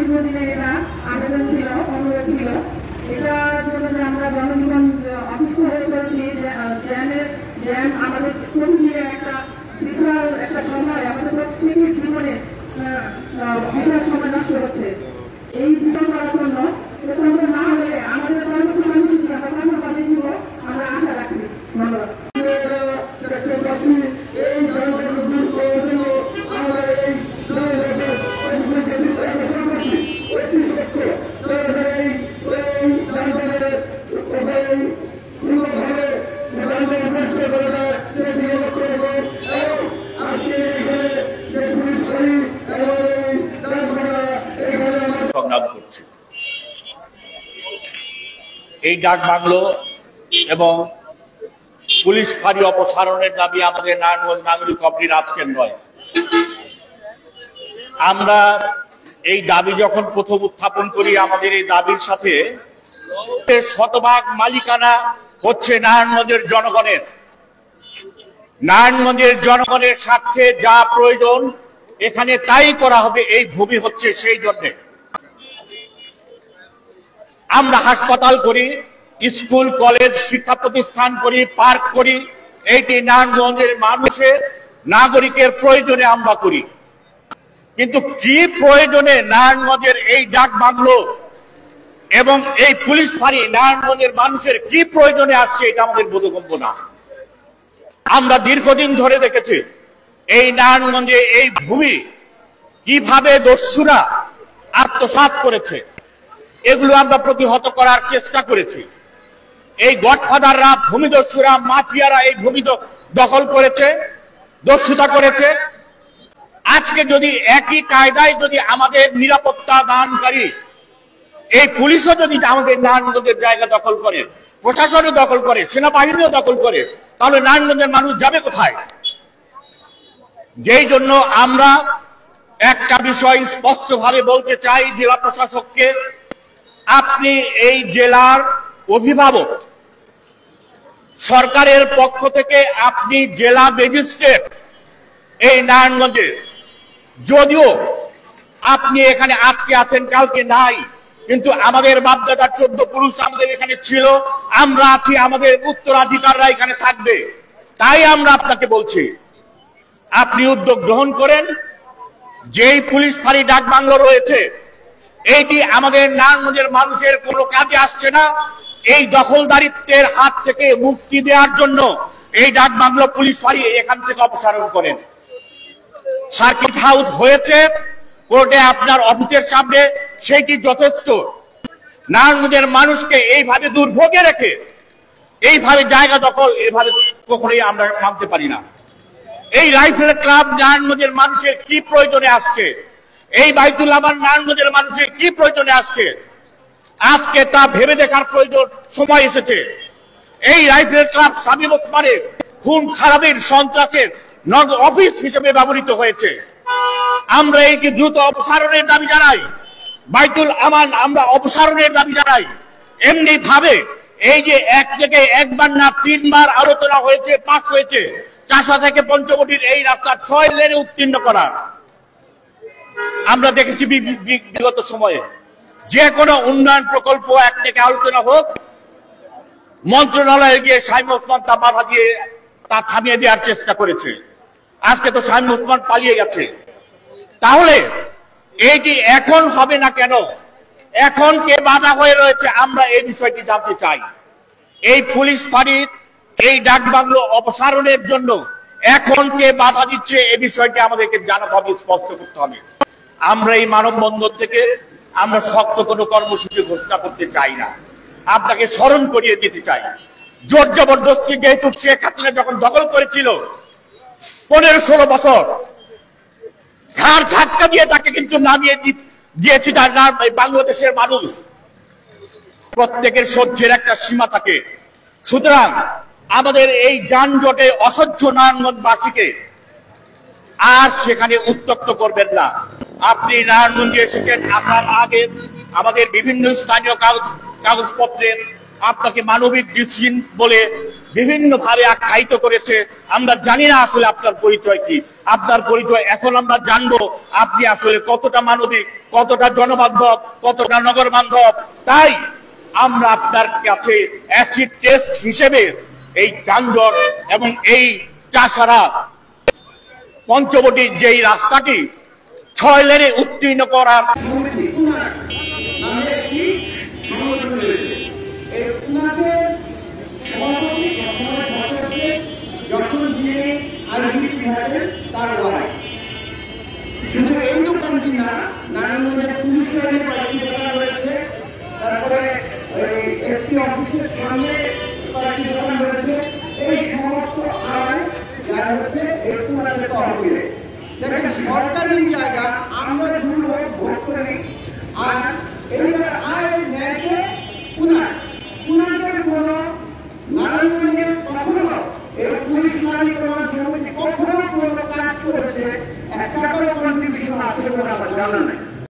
দীর্ঘদিনের এটা আবেদন ছিল, অনুরোধ ছিল। এটার জন্য যে আমরা জনজীবন অসুস্থ হয়ে পড়েছি, জ্যাম আমাদের প্রতিদিনের একটা বিশাল একটা সময়, আমাদের প্রত্যেকের জীবনে বিশাল সময় নষ্ট হচ্ছে। এই বিচার করার জন্য প্রথমত না হলে আমাদের পরবর্তী মানুষ আমরা কর্মকাণ্ডে দিব, আমরা আশা রাখি। ধন্যবাদ। এই ডাক বাংলো এবং পুলিশ ফাঁড়ি অপসারণের দাবি আমাদের নারায়ণগঞ্জ নাগরিক কমিটির আজকের নয়। আমরা এই দাবি যখন প্রথম উত্থাপন করি, আমাদের এই দাবির সাথে শতভাগ মালিকানা হচ্ছে নারায়ণগঞ্জের জনগণের। নারায়ণগঞ্জের জনগণের স্বার্থে যা প্রয়োজন এখানে তাই করা হবে। এই ভূমি হচ্ছে সেই জন্যে আমরা হাসপাতাল করি, স্কুল কলেজ শিক্ষা প্রতিষ্ঠান করি, পার্ক করি। এইটি নারায়ণগঞ্জের মানুষের নাগরিকের প্রয়োজনে আমরা করি। কিন্তু কি প্রয়োজনে নারায়ণগঞ্জের এই ডাক বাংলো এবং এই পুলিশ ফাঁড়ি নারায়ণগঞ্জের মানুষের কি প্রয়োজনে আসছে এটা আমাদের বোধগম্য না। আমরা দীর্ঘদিন ধরে দেখেছি এই নারায়ণগঞ্জে এই ভূমি কিভাবে দস্যুরা আত্মসাৎ করেছে, এগুলো আমরা প্রতিহত করার চেষ্টা করেছি। এই গডফাদাররা, ভূমিদস্যুরা, মাফিয়ারা এই ভূমি দখল করেছে, দস্যুতা করেছে। আজকে যদি একই কায়দায় যদি আমাদের নিরাপত্তা দানকারী এই পুলিশও যদি আমাদের নারায়ণগঞ্জের জায়গা দখল করে, প্রশাসনও দখল করে, সেনাবাহিনীও দখল করে, তাহলে নারায়ণগঞ্জের মানুষ যাবে কোথায়? যেই জন্য আমরা একটা বিষয় স্পষ্টভাবে বলতে চাই জেলা প্রশাসককে, আপনি এই জেলার অভিভাবক, সরকারের পক্ষ থেকে আপনি জেলা ম্যাজিস্ট্রেট এই নারায়ণগঞ্জের। যদিও আপনি এখানে আজকে আছেন, কালকে নাই, কিন্তু আমাদের বাপদাদার 14 পুরুষ আমাদের এখানে ছিল, আমরা আছি, আমাদের উত্তরাধিকাররা এখানে থাকবে। তাই আমরা আপনাকে বলছি, আপনি উদ্যোগ গ্রহণ করেন। যেই পুলিশ ফাঁড়ি ডাক বাংলো রয়েছে এইটি আমাদের নারায়ণগঞ্জের মানুষের কোনো কাজে আসছে না। এই দখলদারিত্বের হাত থেকে মুক্তি দেওয়ার জন্য এই ডাক বাংলো পুলিশ ফাঁড়ি এখান থেকে অপসারণ করেন। সার্কিট হাউস হয়েছে কোর্টে আপনার অফিসের সামনে, সেইটি যথেষ্ট। নারায়ণগঞ্জের মানুষকে এইভাবে দুর্ভোগে রেখে এইভাবে জায়গা দখল এভাবে কখনোই আমরা মানতে পারি না। এই রাইফেল ক্লাব নারায়ণগঞ্জের মানুষের কি প্রয়োজনে আসছে, এই বাইতুল আমান নারায়ণগঞ্জের মানুষের কি প্রয়োজনে আসছে, আজকে তা ভেবে দেখার প্রয়োজন সময় এসেছে। এই রাইফেল ক্লাব শামীম ওসমানের খুন খারাপের সন্ত্রাসের নগ অফিস হিসেবে ব্যবহৃত হয়েছে। আমরা এইটি দ্রুত অপসারণের দাবি জানাই। বাইতুল আমান আমরা অপসারণের দাবি জানাই। এমনি ভাবে এই যে এক থেকে একবার না 3 বার আলোচনা হয়েছে, পাস হয়েছে চাষা থেকে পঞ্চবটির এই রাস্তা 6 লেনে উত্তীর্ণ করার। আমরা দেখেছি বিগত সময়ে যে কোনো উন্নয়ন প্রকল্প এক থেকে আলোচনা হোক, মন্ত্রণালয়ে গিয়ে শামীম ওসমান তা বাধা দিয়ে তা থামিয়ে দেওয়ার চেষ্টা করেছে। আজকে তো শামীম ওসমান পালিয়ে গেছে। তাহলে এইটি এখন হবে না কেন? এখন কে বাধা হয়ে রয়েছে? আমরা এই বিষয়টি জানতে চাই। এই পুলিশ ফাঁড়ির এই ডাক বাংলো অপসারণের জন্য এখন কে বাধা দিচ্ছে এই বিষয়টি আমাদেরকে জানাতে হবে, স্পষ্ট করতে হবে। আমরা এই মানববন্ধন থেকে আমরা শক্ত কোনো কর্মসূচি ঘোষণা করতে চাই না। আপনাকে স্মরণ করিয়ে দিতে চাই, জোর জবরদস্তি যেহেতু শেখ হাসিনা যখন দখল করেছিল 15-16 বছর, ঘাড় ধাক্কা দিয়ে তাকে কিন্তু নামিয়ে দিয়েছি বাংলাদেশের মানুষ। প্রত্যেকের সহ্যের একটা সীমা থাকে। সুতরাং আমাদের এই যানজটে অসহ্য নারায়ণগঞ্জবাসীকে আর সেখানে উত্তপ্ত করবেন না। আপনি নারায়ণগঞ্জে এসেছেন, আসার আগে আমাদের বিভিন্ন স্থানীয় কাগজপত্রে আপনাকে মানবিক ডিসিশন বলে বিভিন্ন ভাবে আখ্যায়িত করেছে। আমরা জানি না আসলে আপনার পরিচয় কি। আপনার পরিচয় এখন আমরা জানবো, আপনি আসলে কতটা মানবিক, কতটা জনবান্ধব, কতটা নগর বান্ধব। তাই আমরা আপনার কাছে অ্যাসিড টেস্ট হিসেবে এই যানজট এবং এই চাষারা পঞ্চবটির যেই রাস্তাটি 6 লেনে উত্তীর্ণ করার শুধু এই দোকানটি না, নারায়ণগঞ্জের পুলিশ লাইনে কয়েকটি দোকান রয়েছে, তারপরে এসপি অফিসের সামনে কয়েকটি দোকান রয়েছে। এই সমস্ত আয় যারা হচ্ছে একটু তহবিলে দেখেন সরকারি জায়গা আমরা ভোট করে নিই। আর এইবার আয় নেছে উনাদের কোনো নারায়ণগঞ্জের কখনো এই পুলিশ মালিকানা সমিতি কখনো কোনো কাজ করেছে একটা করে কন্ট্রিবিউশন আছে বলে আমার জানা নাই।